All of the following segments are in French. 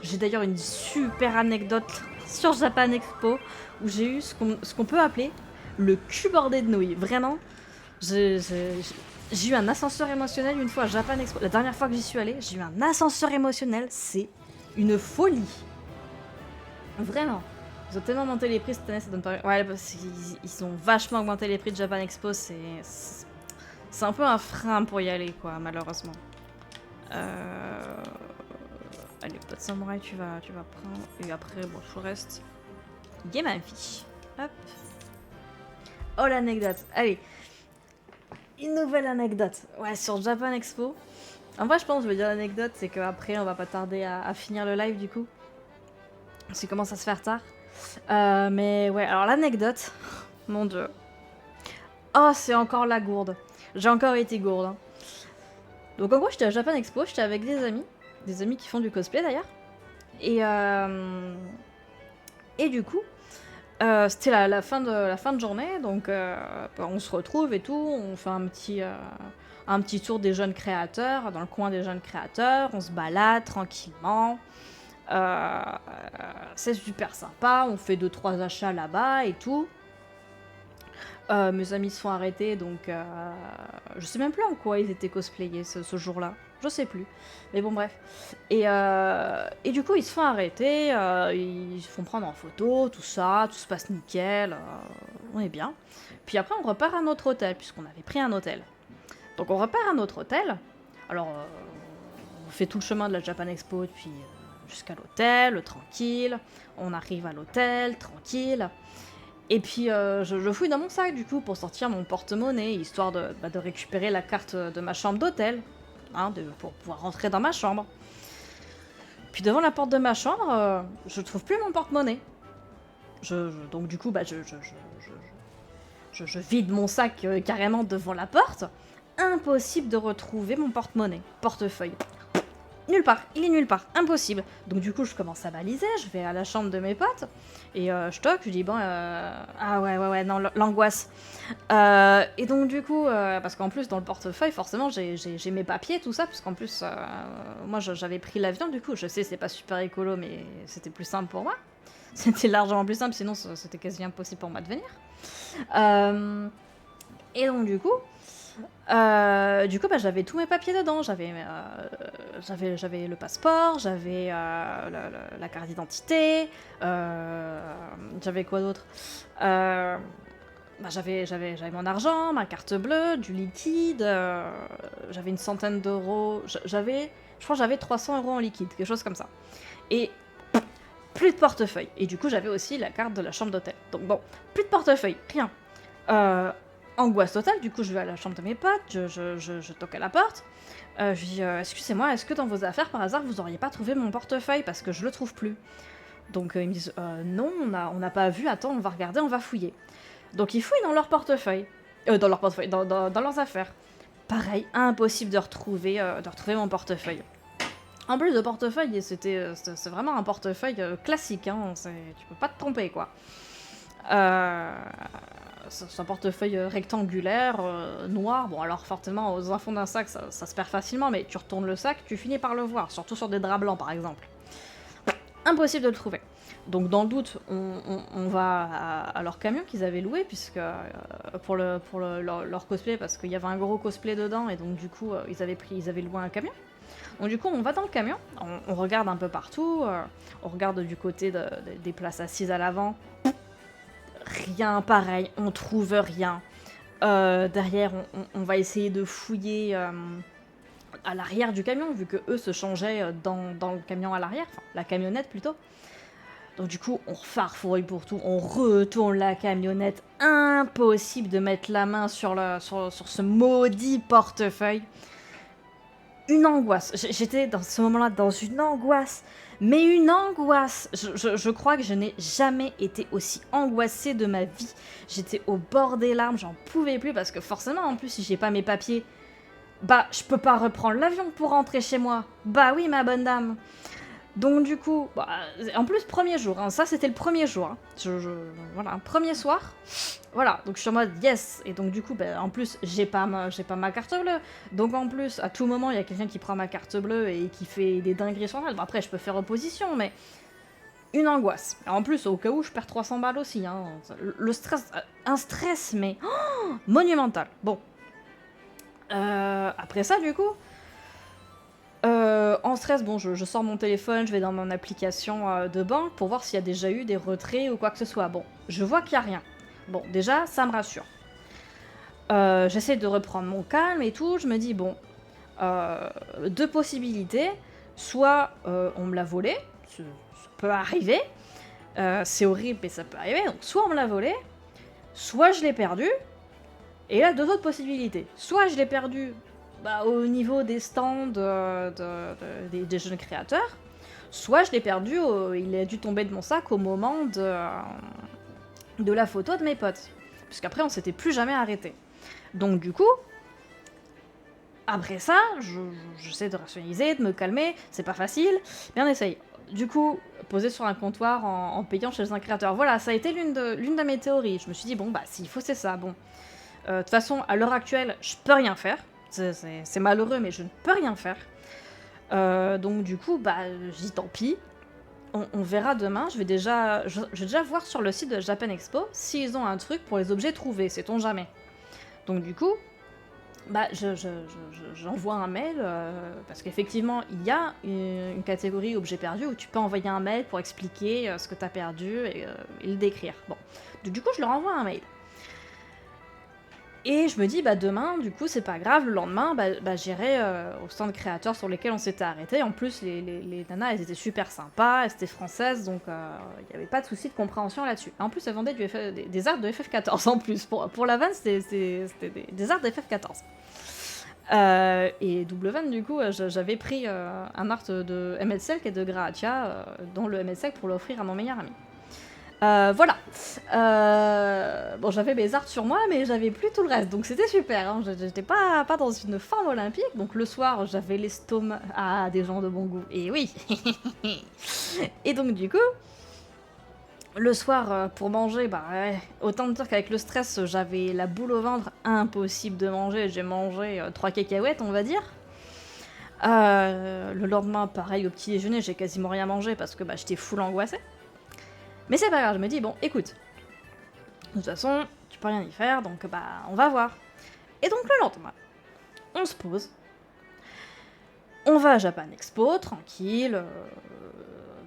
J'ai d'ailleurs une super anecdote sur Japan Expo où j'ai eu ce qu'on peut appeler le cul bordé de nouilles. Vraiment, j'ai eu un ascenseur émotionnel une fois à Japan Expo. La dernière fois que j'y suis allée, j'ai eu un ascenseur émotionnel. C'est une folie. Vraiment. Ils ont tellement monté les prix cette année, ça donne pas... Ouais, parce qu'ils ils ont vachement augmenté les prix de Japan Expo. C'est un peu un frein pour y aller, quoi, malheureusement. Allez, peut-être Samouraï, tu vas prendre. Et après, bon, tout le reste. Game ma vie. Hop. Oh, l'anecdote. Allez. Une nouvelle anecdote. Ouais, sur Japan Expo. En vrai, je pense que je vais dire l'anecdote, c'est qu'après, on va pas tarder à finir le live, du coup. Parce qu'il commence à se faire tard. Mais ouais, alors l'anecdote. Mon dieu. Oh, c'est encore la gourde. J'ai encore été gourde. Hein. Donc en gros, j'étais à Japan Expo, j'étais avec des amis qui font du cosplay d'ailleurs. Et du coup, c'était la fin de journée, donc on se retrouve et tout, on fait un petit tour des jeunes créateurs, dans le coin des jeunes créateurs, on se balade tranquillement. C'est super sympa, on fait 2-3 achats là-bas et tout. Mes amis se font arrêter, donc je sais même plus en quoi ils étaient cosplayés ce jour-là. Je sais plus. Mais bon, bref. Et du coup, ils se font arrêter, ils se font prendre en photo, tout ça, tout se passe nickel, on est bien. Puis après, on repart à notre hôtel, puisqu'on avait pris un hôtel. Donc on repart à notre hôtel. Alors, on fait tout le chemin de la Japan Expo, puis jusqu'à l'hôtel, tranquille. On arrive à l'hôtel, tranquille. Et puis je fouille dans mon sac du coup pour sortir mon porte-monnaie, histoire de récupérer la carte de ma chambre d'hôtel, hein, pour pouvoir rentrer dans ma chambre. Puis devant la porte de ma chambre, je trouve plus mon porte-monnaie. Donc du coup, je vide mon sac carrément devant la porte. Impossible de retrouver mon porte-monnaie, portefeuille. Nulle part, il est nulle part, impossible. Donc du coup, je commence à baliser, je vais à la chambre de mes potes, et je toque, je dis bon, ah ouais, non, l'angoisse. Et donc du coup, parce qu'en plus, dans le portefeuille, forcément, j'ai mes papiers, tout ça, parce qu'en plus, moi, j'avais pris l'avion, du coup, je sais, c'est pas super écolo, mais c'était plus simple pour moi. C'était largement plus simple, sinon, c'était quasi impossible pour moi de venir. Et donc du coup, j'avais tous mes papiers dedans. J'avais le passeport, j'avais la carte d'identité, j'avais quoi d'autre, j'avais mon argent, ma carte bleue, du liquide, j'avais une centaine d'euros, je crois que j'avais 300 € en liquide, quelque chose comme ça. Et plus de portefeuille. Et du coup, j'avais aussi la carte de la chambre d'hôtel. Donc bon, plus de portefeuille, rien. Angoisse totale, du coup je vais à la chambre de mes potes, je toque à la porte, je dis excusez-moi, est-ce que dans vos affaires par hasard vous auriez pas trouvé mon portefeuille parce que je le trouve plus. Donc ils me disent non, on n'a pas vu, attends, on va regarder, on va fouiller. Donc ils fouillent dans leur portefeuille, dans leurs affaires. Pareil, impossible de retrouver mon portefeuille. En plus de portefeuille, c'est vraiment un portefeuille classique, hein, tu peux pas te tromper quoi. C'est un portefeuille rectangulaire, noir. Bon, alors forcément, aux fond d'un sac, ça se perd facilement, mais tu retournes le sac, tu finis par le voir, surtout sur des draps blancs, par exemple. Impossible de le trouver. Donc, dans le doute, on va à leur camion qu'ils avaient loué, puisque pour leur cosplay, parce qu'il y avait un gros cosplay dedans, et donc du coup, ils avaient loué un camion. Donc du coup, on va dans le camion, on regarde un peu partout, on regarde du côté des places assises à l'avant. Rien pareil, on trouve rien. Derrière, on va essayer de fouiller à l'arrière du camion, vu que eux se changeaient dans le camion à l'arrière, enfin la camionnette plutôt. Donc du coup, on farfouille pour tout, on retourne la camionnette. Impossible de mettre la main sur ce maudit portefeuille. Une angoisse. J'étais dans ce moment-là dans une angoisse. Mais une angoisse. Je crois que je n'ai jamais été aussi angoissée de ma vie. J'étais au bord des larmes, j'en pouvais plus parce que forcément, en plus, si j'ai pas mes papiers, je peux pas reprendre l'avion pour rentrer chez moi. Bah oui, ma bonne dame. Donc du coup, bah, en plus premier jour, hein, ça c'était le premier jour. Hein. Voilà, premier soir. Voilà, donc je suis en mode yes. Et donc du coup, bah, en plus j'ai pas ma carte bleue. Donc en plus, à tout moment, il y a quelqu'un qui prend ma carte bleue et qui fait des dingueries sur elle. Bon, après, je peux faire opposition, mais une angoisse. En plus, au cas où, je perds 300 balles aussi. Hein. Le stress, un stress, mais monumental. Bon. Après ça, du coup, en stress, bon, je sors mon téléphone, je vais dans mon application de banque pour voir s'il y a déjà eu des retraits ou quoi que ce soit. Bon, je vois qu'il n'y a rien. Bon, déjà, ça me rassure. J'essaie de reprendre mon calme et tout. Je me dis, bon, deux possibilités. Soit on me l'a volé, ça peut arriver. C'est horrible, mais ça peut arriver. Donc, soit on me l'a volé, soit je l'ai perdu. Et là, deux autres possibilités. Soit je l'ai perdu au niveau des stands des jeunes créateurs, soit je l'ai perdu, il a dû tomber de mon sac au moment de la photo de mes potes. Puisqu'après, on s'était plus jamais arrêté. Donc du coup, après ça, j'essaie de rationaliser, de me calmer, c'est pas facile, mais on essaye. Du coup, poser sur un comptoir en payant chez un créateur. Voilà, ça a été l'une de mes théories. Je me suis dit, bon, bah, s'il faut, c'est ça. Bon, de toute façon, à l'heure actuelle, je peux rien faire. C'est malheureux, mais je ne peux rien faire. Donc du coup, bah, je dis tant pis. On verra demain. Je vais déjà voir sur le site de Japan Expo s'ils ont un truc pour les objets trouvés. Sait-on jamais. Donc du coup, bah, j'envoie un mail parce qu'effectivement, il y a une catégorie objets perdus où tu peux envoyer un mail pour expliquer ce que tu as perdu et le décrire. Bon, du coup, je leur envoie un mail. Et je me dis, bah demain, du coup, c'est pas grave, le lendemain, j'irai au stand créateur sur lesquels on s'était arrêté. En plus, les nanas, elles étaient super sympas, elles étaient françaises, donc il n'y avait pas de souci de compréhension là-dessus. En plus, elles vendaient des arts de FF14 en plus. Pour la vanne, c'était des arts de FF14. Et double vanne, du coup, j'avais pris un art de MLCL qui est de Graatia, dont le MLCL pour l'offrir à mon meilleur ami. Voilà. Bon, j'avais mes arts sur moi, mais j'avais plus tout le reste, donc c'était super. Hein. J'étais pas dans une forme olympique, donc le soir, j'avais l'estomac à des gens de bon goût. Et oui. Et donc du coup, le soir, pour manger, autant dire qu'avec le stress, j'avais la boule au ventre, impossible de manger. J'ai mangé 3 cacahuètes, on va dire. Le lendemain, pareil, au petit déjeuner, j'ai quasiment rien mangé parce que j'étais full angoissée. Mais c'est pas grave, je me dis, bon, écoute, de toute façon, tu peux rien y faire, donc on va voir. Et donc le lendemain, on se pose, on va à Japan Expo, tranquille,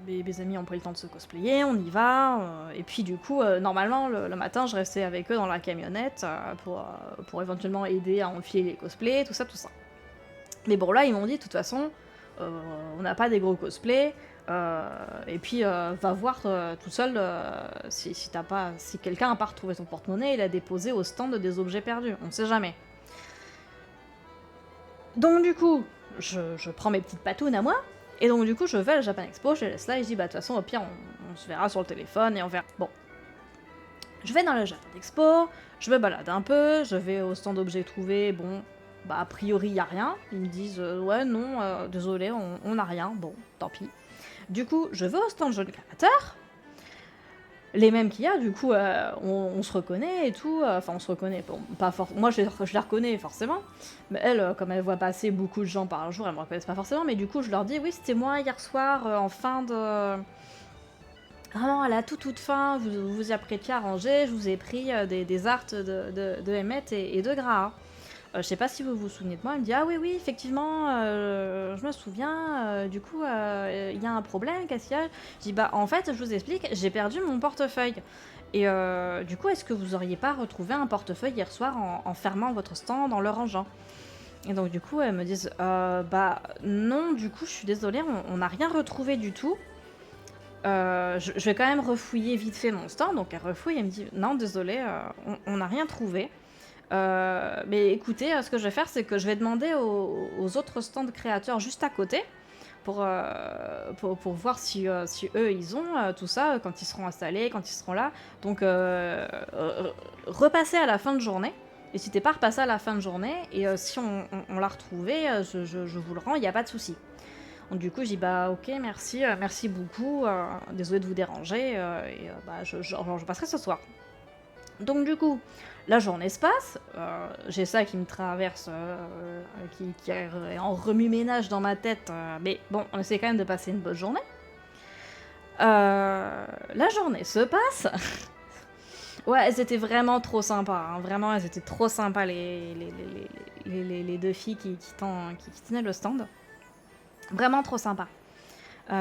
mes amis ont pris le temps de se cosplayer, on y va, et puis du coup, normalement, le matin, je restais avec eux dans la camionnette pour éventuellement aider à enfiler les cosplays, tout ça, tout ça. Mais bon, là, ils m'ont dit, de toute façon, on n'a pas des gros cosplays, et puis va voir tout seul si quelqu'un n'a pas retrouvé son porte-monnaie et l'a déposé au stand des objets perdus, on sait jamais. Donc du coup, je prends mes petites patounes à moi, et donc du coup je vais à la Japan Expo, je les laisse là et je dis de toute façon au pire on se verra sur le téléphone et on verra. Bon. Je vais dans la Japan Expo, je me balade un peu, je vais au stand d'objets trouvés, bon, a priori y a rien, ils me disent ouais non, désolé, on n'a rien, bon, tant pis. Du coup, je vais au stand jeune créateur, les mêmes qu'il y a, du coup, on se reconnaît et tout, enfin on se reconnaît, bon, pas forcément, moi je la reconnais forcément, mais elle, comme elle voit passer beaucoup de gens par jour, elle me reconnaissent pas forcément, mais du coup je leur dis, oui c'était moi hier soir, en fin de... Vraiment à la toute fin, vous vous y apprêtiez à ranger, je vous ai pris des arts de Emmet et de Gras. Je sais pas si vous vous souvenez de moi, elle me dit ah oui effectivement je me souviens, du coup il y a un problème, qu'est-ce qu'il y a? Je dis en fait je vous explique, j'ai perdu mon portefeuille et du coup est-ce que vous auriez pas retrouvé un portefeuille hier soir en fermant votre stand, en le rangeant? Et donc du coup elles me disent non, du coup je suis désolée, on n'a rien retrouvé du tout. Je vais quand même refouiller vite fait mon stand, donc elle refouille, elle me dit non désolée, on n'a rien trouvé. Mais écoutez, ce que je vais faire, c'est que je vais demander aux autres stands créateurs juste à côté pour voir si eux ils ont tout ça quand ils seront installés, quand ils seront là. Donc repassez à la fin de journée. N'hésitez pas à repasser à la fin de journée et si on l'a retrouvé, je vous le rends, il n'y a pas de souci. Donc du coup, je dis bah ok, merci, merci beaucoup, désolé de vous déranger, bah, je passerai ce soir. Donc du coup, la journée se passe, j'ai ça qui me traverse, qui est en remue-ménage dans ma tête, mais bon, on essaie quand même de passer une bonne journée. La journée se passe. Ouais, elles étaient vraiment trop sympas, hein. Vraiment, elles étaient trop sympas, les deux filles qui tenaient le stand. Vraiment trop sympa.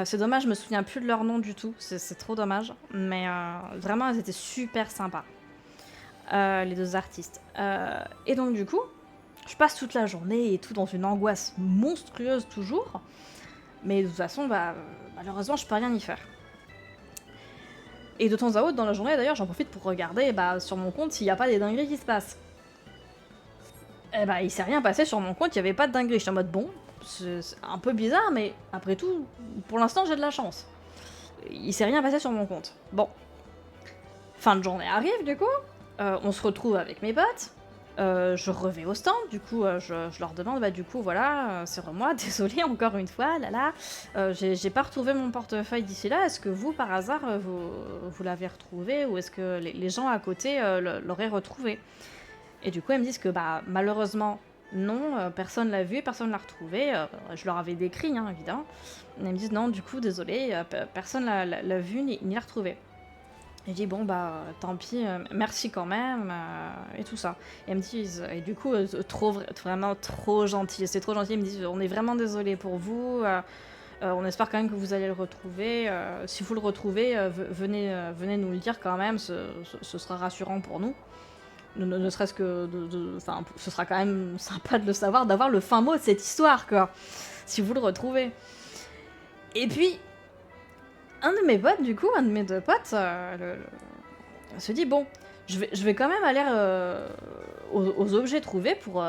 C'est dommage, je me souviens plus de leur nom du tout, c'est trop dommage. Mais vraiment, elles étaient super sympas, les deux artistes. Et donc du coup, je passe toute la journée et tout dans une angoisse monstrueuse toujours. Mais de toute façon, bah, malheureusement, je peux rien y faire. Et de temps à autre, dans la journée d'ailleurs, j'en profite pour regarder sur mon compte s'il n'y a pas des dingueries qui se passent. Et bah, il s'est rien passé sur mon compte, il n'y avait pas de dinguerie. J'étais en mode bon, c'est un peu bizarre, mais après tout, pour l'instant, j'ai de la chance. Il s'est rien passé sur mon compte. Bon. Fin de journée arrive, du coup. On se retrouve avec mes potes. Je revais au stand, du coup, je leur demande, bah du coup, voilà, c'est moi, désolé encore une fois, j'ai pas retrouvé mon portefeuille d'ici là, est-ce que vous, par hasard, vous l'avez retrouvé, ou est-ce que les gens à côté l'auraient retrouvé? Et du coup, elles me disent que, bah, malheureusement, non, personne l'a vu, personne l'a retrouvé, je leur avais décrit, hein, évidemment, et elles me disent, non, du coup, désolé, personne l'a vu, ni l'a retrouvé. Et je dis bon bah tant pis, merci quand même, et tout ça. Et elles me disent, et du coup vraiment trop gentil, c'est trop gentil, ils me disent on est vraiment désolé pour vous, on espère quand même que vous allez le retrouver, si vous le retrouvez, venez nous le dire quand même, ce sera rassurant pour nous. Ne serait-ce que enfin, ce sera quand même sympa de le savoir, d'avoir le fin mot de cette histoire quoi, si vous le retrouvez. Et puis un de mes potes, du coup, un de mes deux potes, se dit bon, je vais quand même aller aux objets trouvés pour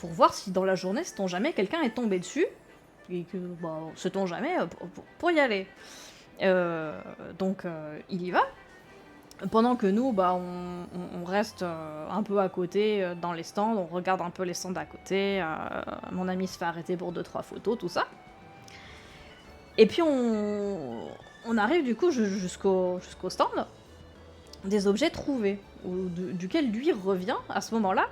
voir si dans la journée, sait-on jamais, quelqu'un est tombé dessus, et que, bah, sait-on jamais, pour y aller. Donc, il y va. Pendant que nous, bah, on reste un peu à côté dans les stands, on regarde un peu les stands à côté, mon ami se fait arrêter pour 2-3 photos, tout ça. Et puis on arrive du coup jusqu'au stand des objets trouvés, duquel lui revient à ce moment-là,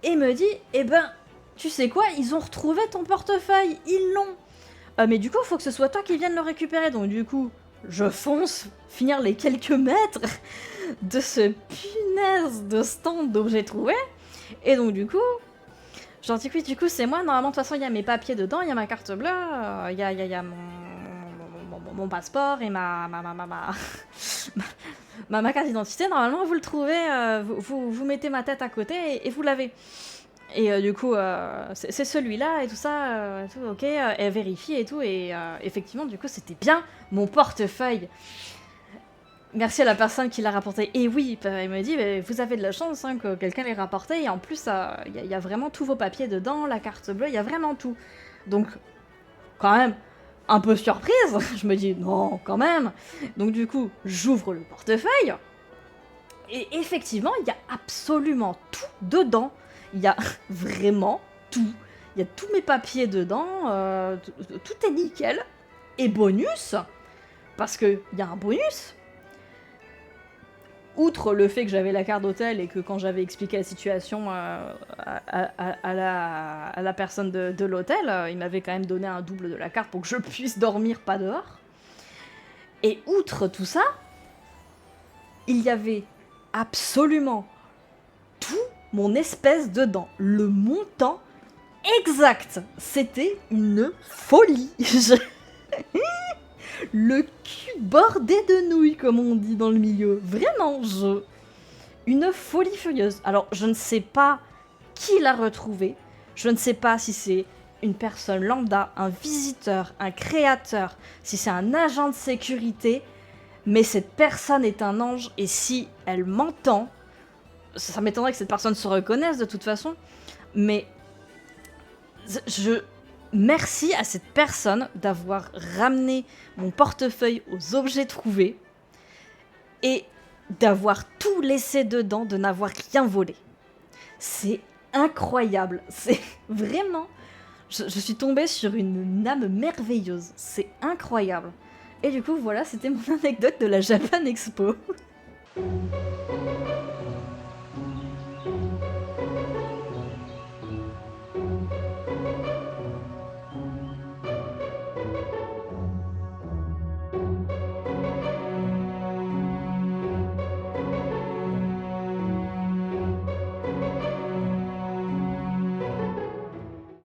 et me dit eh ben, tu sais quoi, ils ont retrouvé ton portefeuille, ils l'ont. Mais du coup, faut que ce soit toi qui viennes le récupérer. Donc du coup, je fonce finir les quelques mètres de ce punaise de stand d'objets trouvés. Et donc du coup, j'en dis oui, du coup c'est moi, normalement de toute façon il y a mes papiers dedans, il y a ma carte bleue, il y a mon passeport et ma carte d'identité, normalement vous le trouvez, vous mettez ma tête à côté et vous l'avez. Et du coup, c'est celui-là et tout ça, tout, ok, elle vérifie et tout, et effectivement du coup c'était bien mon portefeuille. Merci à la personne qui l'a rapporté. Et oui, il me dit, vous avez de la chance hein, que quelqu'un l'ait rapporté. Et en plus, il y a vraiment tous vos papiers dedans, la carte bleue, il y a vraiment tout. Donc, quand même, un peu surprise. Je me dis, non, quand même. Donc du coup, j'ouvre le portefeuille. Et effectivement, il y a absolument tout dedans. Il y a vraiment tout. Il y a tous mes papiers dedans. Tout est nickel. Et bonus, parce qu'il y a un bonus. Outre le fait que j'avais la carte d'hôtel et que quand j'avais expliqué la situation à la personne de l'hôtel, il m'avait quand même donné un double de la carte pour que je puisse dormir pas dehors. Et outre tout ça, il y avait absolument tout mon espèce dedans. Le montant exact. C'était une folie. Le cul bordé de nouilles, comme on dit dans le milieu. Vraiment, une folie furieuse. Alors, je ne sais pas qui l'a retrouvé. Je ne sais pas si c'est une personne lambda, un visiteur, un créateur, si c'est un agent de sécurité. Mais cette personne est un ange, et si elle m'entend, ça m'étonnerait que cette personne se reconnaisse de toute façon, mais merci à cette personne d'avoir ramené mon portefeuille aux objets trouvés et d'avoir tout laissé dedans, de n'avoir rien volé. C'est incroyable, c'est vraiment... Je suis tombée sur une âme merveilleuse. C'est incroyable. Et du coup, voilà, c'était mon anecdote de la Japan Expo.